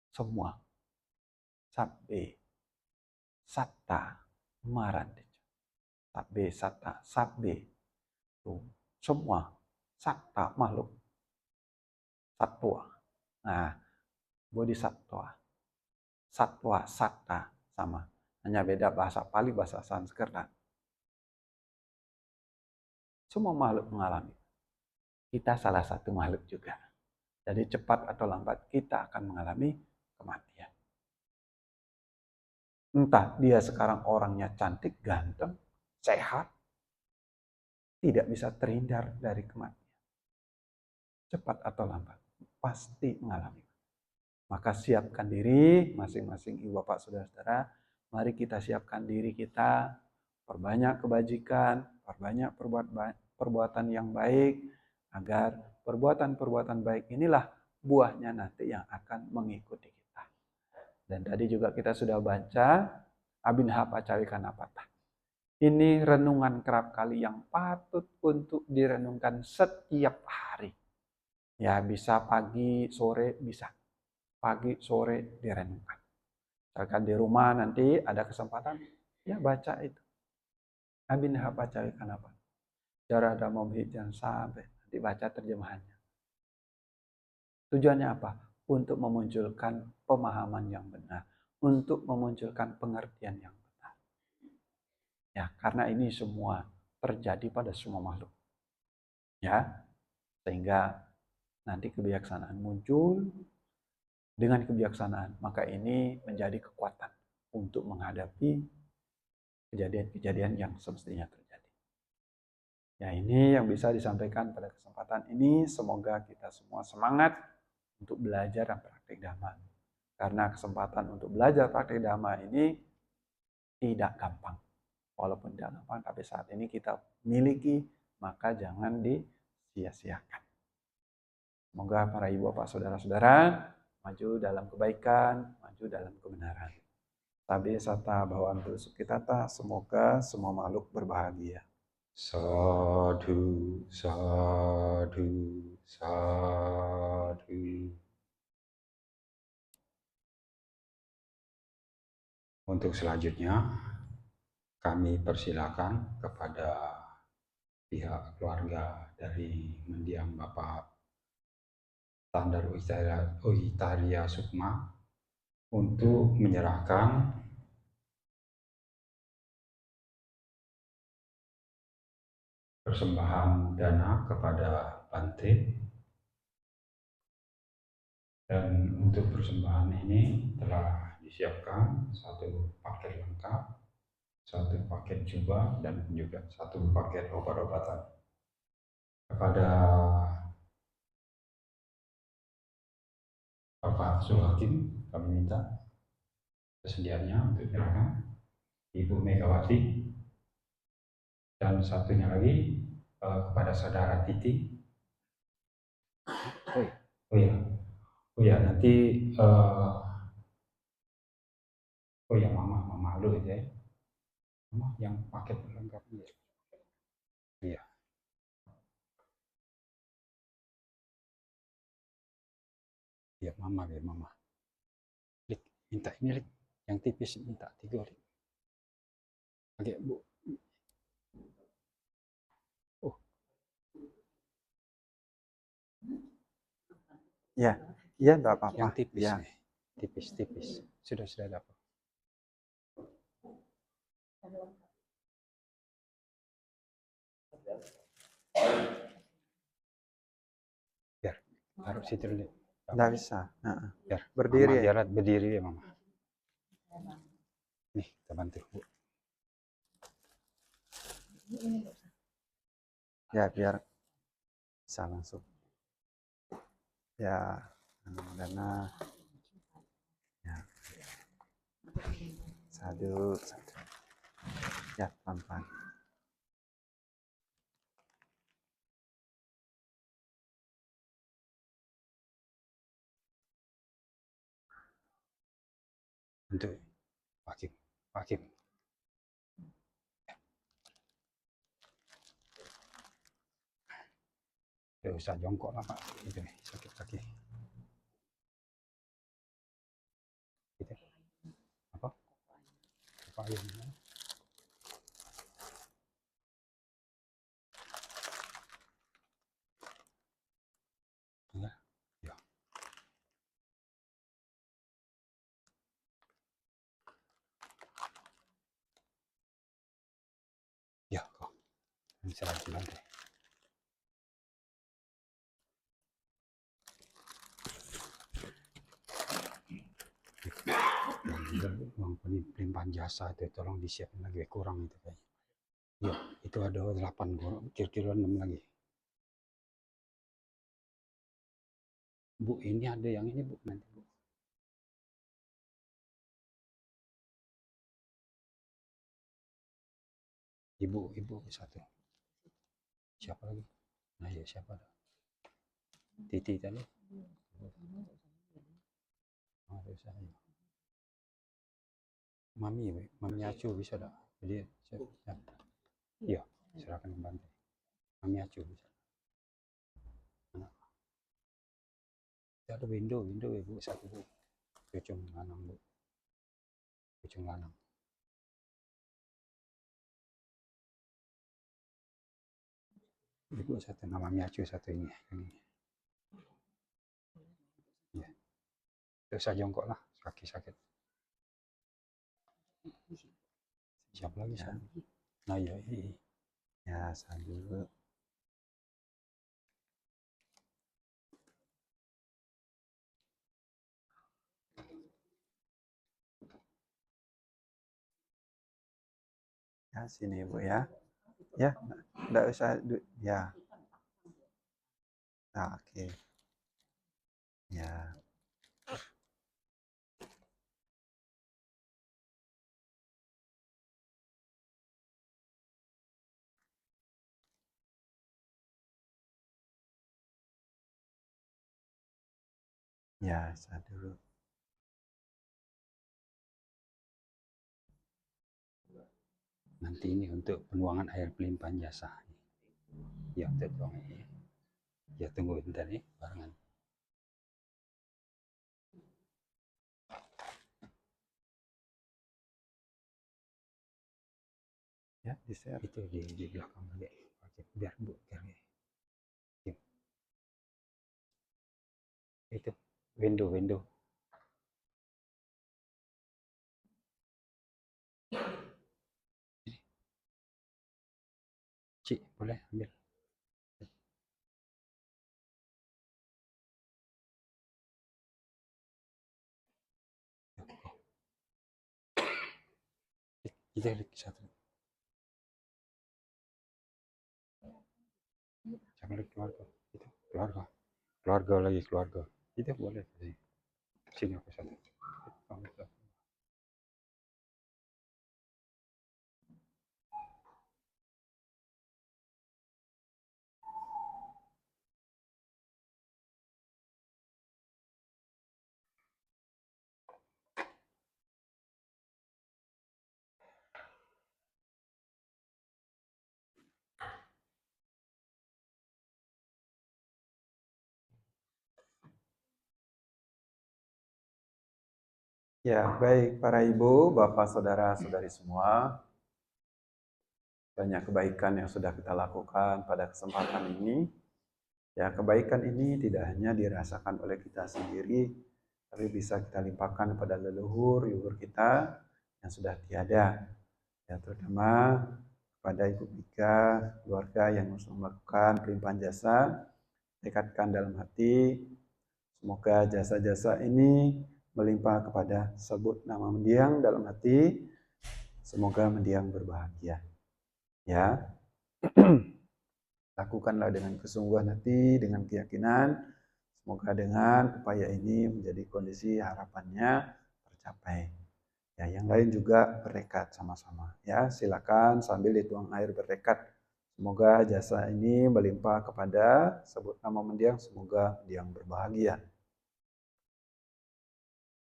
semua. Sabbe, satta, marantica. Sabbe, satta, sabbe. Semua. Satta, makhluk. Satwa. Nah, bodhisattva. Satwa, satta, sama. Hanya beda bahasa Pali, bahasa Sanskerta. Semua makhluk mengalami. Kita salah satu makhluk juga. Jadi cepat atau lambat kita akan mengalami kematian. Entah dia sekarang orangnya cantik, ganteng, sehat, tidak bisa terhindar dari kematian. Cepat atau lambat, pasti mengalami. Maka siapkan diri, masing-masing ibu bapak saudara-saudara, mari kita siapkan diri kita, perbanyak kebajikan, perbanyak perbuatan yang baik, agar perbuatan-perbuatan baik inilah buahnya nanti yang akan mengikuti kita. Dan tadi juga kita sudah baca, Abinha Pacawikanapata. Ini renungan kerap kali yang patut untuk direnungkan setiap hari. Ya bisa pagi, sore bisa. Pagi, sore direnungkan. Misalkan di rumah nanti ada kesempatan, ya baca itu. Abinha Pacawikanapata. Cara ada jangan sampai nanti baca terjemahannya. Tujuannya apa? Untuk memunculkan pemahaman yang benar. Untuk memunculkan pengertian yang benar. Ya, karena ini semua terjadi pada semua makhluk. Ya, sehingga nanti kebijaksanaan muncul. Dengan kebijaksanaan, maka ini menjadi kekuatan untuk menghadapi kejadian-kejadian yang semestinya terjadi. Ya, ini yang bisa disampaikan pada kesempatan ini. Semoga kita semua semangat untuk belajar dan praktik Dhamma. Karena kesempatan untuk belajar praktik Dhamma ini tidak gampang. Walaupun tidak gampang, tapi saat ini kita miliki, maka jangan disia-siakan. Semoga para ibu bapak saudara-saudara maju dalam kebaikan, maju dalam kebenaran. Tabe sata bhavantu sukhitata, semoga semua makhluk berbahagia. Sadhu, sadhu, sadhu. Untuk selanjutnya, kami persilakan kepada pihak keluarga dari mendiang Bapak Tandar Uitaria Sukma untuk menyerahkan persembahan dana kepada Bante. Dan untuk persembahan ini telah disiapkan satu paket lengkap, satu paket jubah, dan juga satu paket obat-obatan. Kepada Bapak Sulhakim, kami minta kesediaannya untuk menyerahkan Ibu Megawati, dan satunya lagi kepada saudara Titi. Oh ya, nanti mama lu ya, mama yang paket lengkap ya. Iya. Iya, mama. Lik, minta ini Lik, yang tipis minta 3 Lik. Oke, Bu. Oh. Ya, enggak apa-apa. Yang tipis ya. nih. Tipis. Sudah dapat. Biar taruh situ dulu. Nggak bisa. Biar berdiri. Mama, biar berdiri ya Mama. Nih, kita bantu Bu. Ya, biar bisa langsung. Ya, dana. Ya. Sadu. Ya, pelan-pelan. Untuk Hakim. Tidak usah jongkok lah Pak. Itu nih, sakit kaki. Gitu. Apa? Payung. Ya. Ya, kok. Bisa lagi lantai. Uang pelimpahan jasa itu tolong disiapin lagi, kurang itu kayaknya. Ya, itu ada 8 kira-kira 6 lagi. Bu, ini ada yang ini Bu, nanti Bu. Ibu satu. Siapa lagi? Nah ya, siapa ada? Titi tadi. Ada saya. Mami Acu bisa dah. Jadi ya. Iya, serahkan ke Bante. Mami Acu bisa. Nah. Ada window Ibu satu Bu. Cucung lanang Bu. Cucung lanang. Ibu satu, nama Mami Acu satu ini. Ya. Terus saya jongkok lah, kaki sakit. Siap lagi ya. Nah iya. Ya, sambil. Ya, sini Bu ya. Ya, enggak usah ya. Nah, oke. Ya. Ya, saya dulu. Nanti ini untuk penuangan air pelimpahan jasa. Ya, tuang ini. Ya, tunggu bentar nih, barengan. Ya, di share. Itu di belakang lagi. Oke, biar Bu kali. Ya. Itu window. Cik, boleh ambil. Kita lihat satu. Jangan lihat keluarga. Itu keluarga lagi keluarga. Itu boleh sih. Sini aku satu. Ya, baik para ibu, bapak, saudara-saudari semua. Banyak kebaikan yang sudah kita lakukan pada kesempatan ini. Ya, kebaikan ini tidak hanya dirasakan oleh kita sendiri, tapi bisa kita limpahkan kepada leluhur kita yang sudah tiada. Ya, terutama kepada Ibu Pika, keluarga yang melakukan pelimpahan jasa, tekadkan dalam hati, semoga jasa-jasa ini melimpah kepada sebut nama mendiang dalam hati, semoga mendiang berbahagia. Ya, lakukanlah dengan kesungguhan hati, dengan keyakinan, semoga dengan upaya ini menjadi kondisi harapannya tercapai. Ya, yang lain juga bertekad sama-sama. Ya, silakan sambil dituang air bertekad. Semoga jasa ini melimpah kepada sebut nama mendiang, semoga mendiang berbahagia.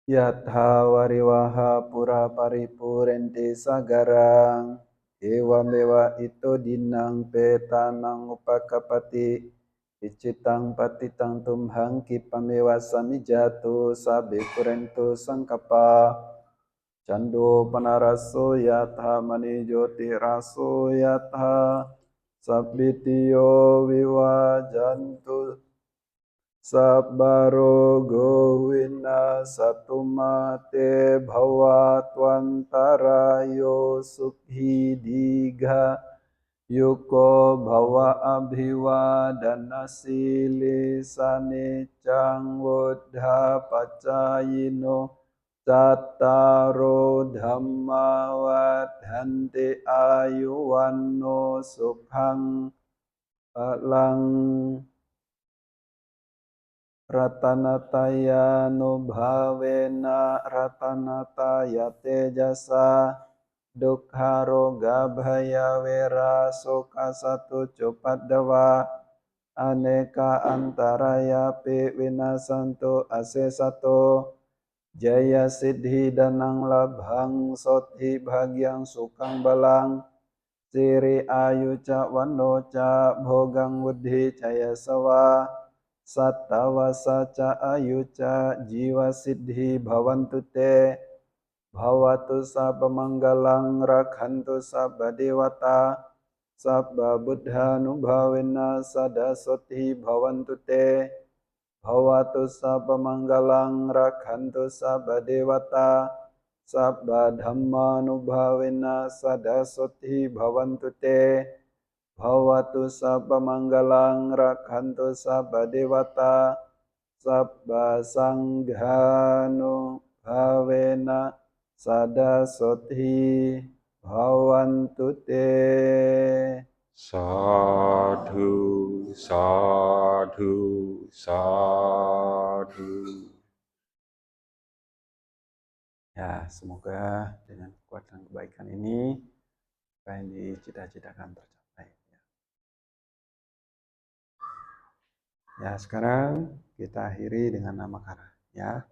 Yatha wariwaha pura paripurente sagarang ewa mewa ito dinang petanang upakapati icitang patitang tumhang kipamewa samijatu sabe kurento sangkapa Cando panaraso yatha mani joti raso yatha sabbitiyo viwajantu sabbarogo winasatumate bhavatwantarayo sukhi digha yuko bhava abhivadanasili sanicang wudha pacayino Tattaro dhamma vadhanti ayuwanno sukhang lang ratanataya nubhavena ratanataya tejasa dukkha bhaya vera soka satu cupaddawa aneka antaraya pi winasanto asesato Jaya siddhi danang labhang sothi bhagyang sukang balang Siri ayu ca wano ca bhogang buddhi caya sawa Sattavasa ca ayu ca jiwa siddhi bhavantu te Bhavatu sabba manggalang rakhantu sabba dewata Sabba buddha nubhavena sada sothi bhavantu te Bhavatu sabba manggalang rakhantu sabba dewata sabba dhamma nubhavena sada sothi bhavantu te Bhavatu sabba manggalang rakhantu sabba dewata sabba sangha nubhavena sada sothi bhavantu te. Sadhu, sadhu, sadhu. Sadu. Ya, semoga dengan kekuatan kebaikan ini apa yang dicita-citakan tercapai. Ya, sekarang kita akhiri dengan nama kara. Ya.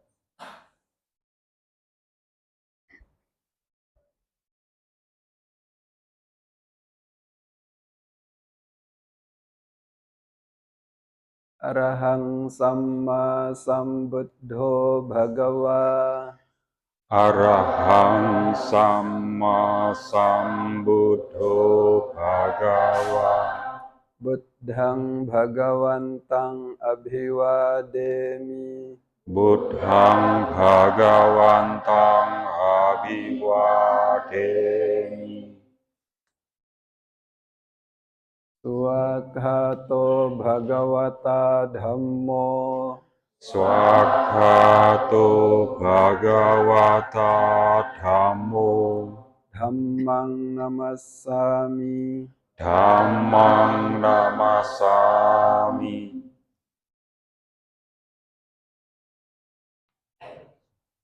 Arahang Samma Sambuddho Bhagawa. Arahang Samma Sambuddho Bhagawa. Buddhang Bhagawantang Abhiwademi. Buddhang Bhagawantang Abhiwademi. Swakhato Bhagavata Dhammo. Swakhato Bhagavata Dhammo. Dhammang Namassami. Dhammang Namasami.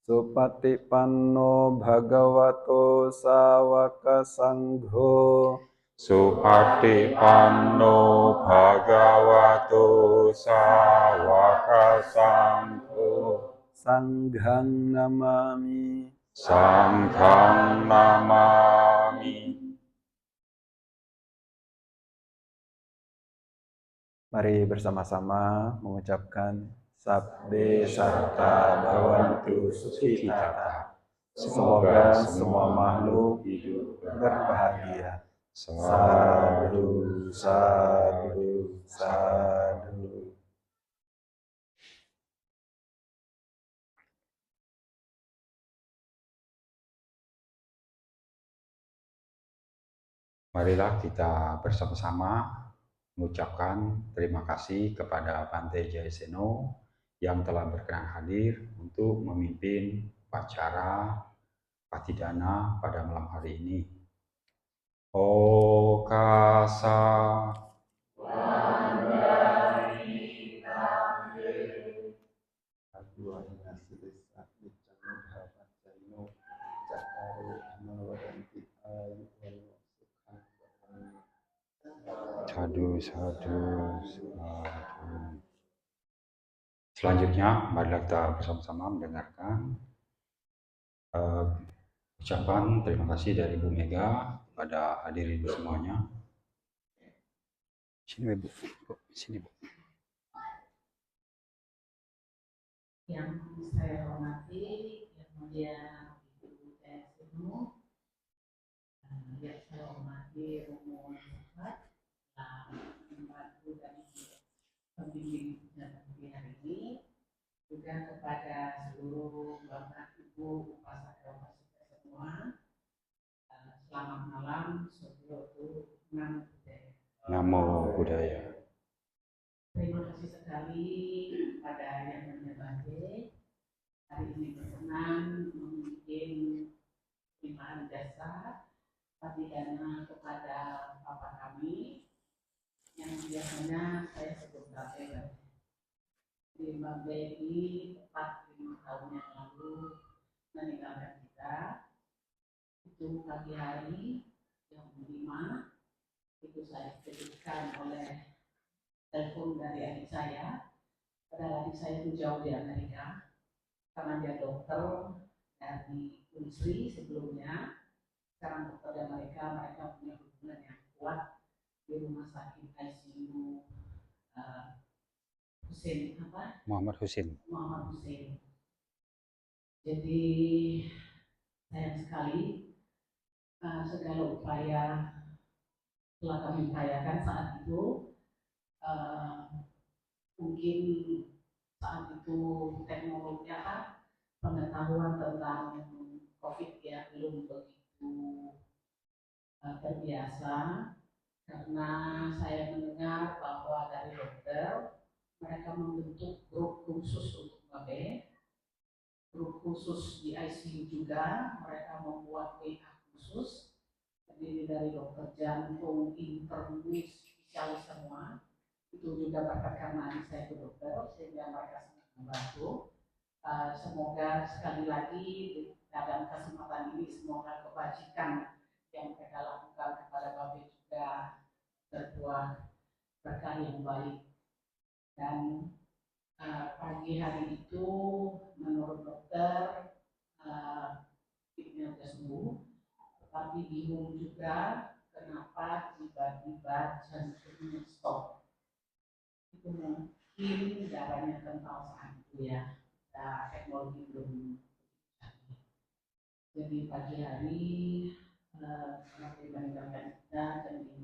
Supatipanno Bhagavato Sawaka Sangho. Supatipanno Bhagavato Sawaka Sangho. Sanghang Namami. Sanghang Namami. Mari bersama-sama mengucapkan Sabbe Sarta Bhavantu Sukhitata. Semoga semua makhluk hidup berbahagia. Sadu, sadu, sadu. Marilah kita bersama-sama mengucapkan terima kasih kepada Bante Jayaseno yang telah berkenan hadir untuk memimpin upacara Patidana pada malam hari ini. Okasa. Sadu, sadu, sadu. Selanjutnya, marilah kita bersama-sama mendengarkan ucapan terima kasih dari Bu Mega kepada hadirin semuanya. Sini Bu, sini Bu. Yang saya hormati, yang mulia Ibu Jayaseno, yang saya hormati Romo Sahabat, membantu dan pembimbing dan hari ini, juga kepada seluruh Bapak Ibu Upasaka-upasika semua. Selamat malam, Saudara Namo Buddhaya. Namo Buddhaya. Terima kasih sekali kepada yang menyebabkan hari ini berkenan memimpin limpahan jasa Patidana kepada Bapak kami yang biasanya saya sebut Bapak. Di Bapak ini tepat 5 tahun yang lalu meninggalkan kita. Itu pagi hari jam 5 itu saya dikejutkan oleh telepon dari adik saya. Padahal adik saya itu jauh di Amerika karena dia dokter dari Unsri sebelumnya. Sekarang dokter di Amerika, mereka punya hubungan yang kuat di rumah sakit ICU Muhammad Husin. Jadi sayang sekali segala upaya telah kami upayakan saat itu. Mungkin saat itu teknologi pengetahuan tentang COVID ya belum begitu terbiasa, karena saya mendengar bahwa dari dokter mereka membentuk grup khusus untuk Babe, grup khusus di ICU juga, mereka membuat WA khusus terdiri dari dokter jantung, internis, spesialis semua. Itu juga berkat karena adik saya itu dokter, sehingga mereka sangat membantu. Semoga sekali lagi dalam kesempatan ini semoga kebajikan yang mereka lakukan kepada Bapak juga berbuah berkah yang baik. Dan pagi hari itu menurut dokter fitnya sudah sembuh, tetapi bingung juga kenapa tiba-tiba jantungnya stop. Itu mungkin darahnya kental saat itu ya, teknologi belum canggih. Jadi pagi hari meninggalkan kita jam 5.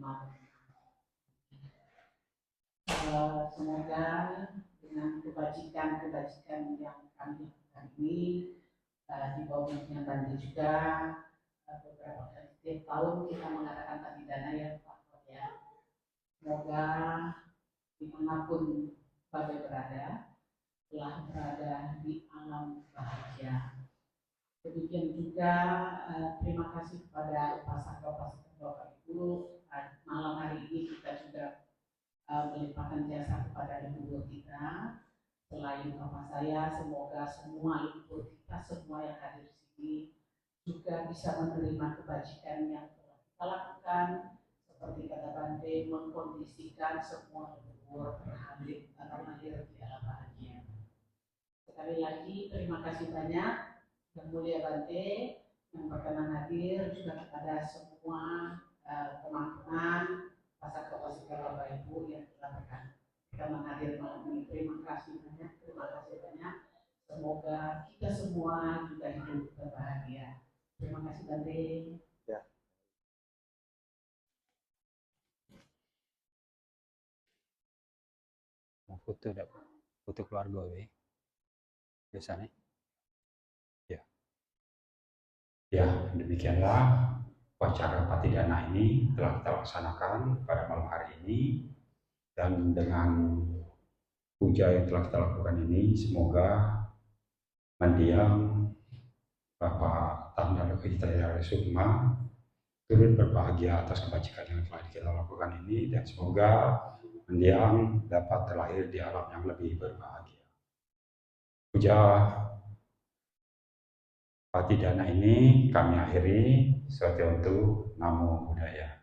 Semoga dengan kebajikan yang kami lakukan ini di bawah pimpinan Bandi juga beberapa kali setiap tahun kita mengadakan tadi dana ya Pak ya. Semoga dimanapun Bapak berada telah berada di alam bahagia. Demikian juga terima kasih kepada upasaka-upasaka Bapak Ibu. Malam hari ini kita juga melimpahkan jasa kepada leluhur kita. Selain Bapak saya, semoga semua leluhur kita semua yang hadir di sini juga bisa menerima kebajikan yang telah kita lakukan. Seperti kata Bante, mengkondisikan semua leluhur terhadir di alam bahagia. Sekali lagi terima kasih banyak Yang Mulia Bante yang berkenan hadir, juga kepada semua teman-teman pasaka-pasaka Bapak Ibu yang telah berkenan hadir malam ini. Terima kasih banyak. Semoga kita semua juga hidup berbahagia. Terima kasih Bante. Ya. Mau foto dapat foto keluarga biasanya. Ya, demikianlah upacara patidana ini telah kita laksanakan pada malam hari ini, dan dengan puja yang telah kita lakukan ini semoga mendiang Bapak Tanda Hidayat Sukma turut berbahagia atas kebajikan yang telah kita lakukan ini, dan semoga mendiang dapat terlahir di alam yang lebih berbahagia. Puja patidana ini kami akhiri. Swastiastu, Namo Buddhaya.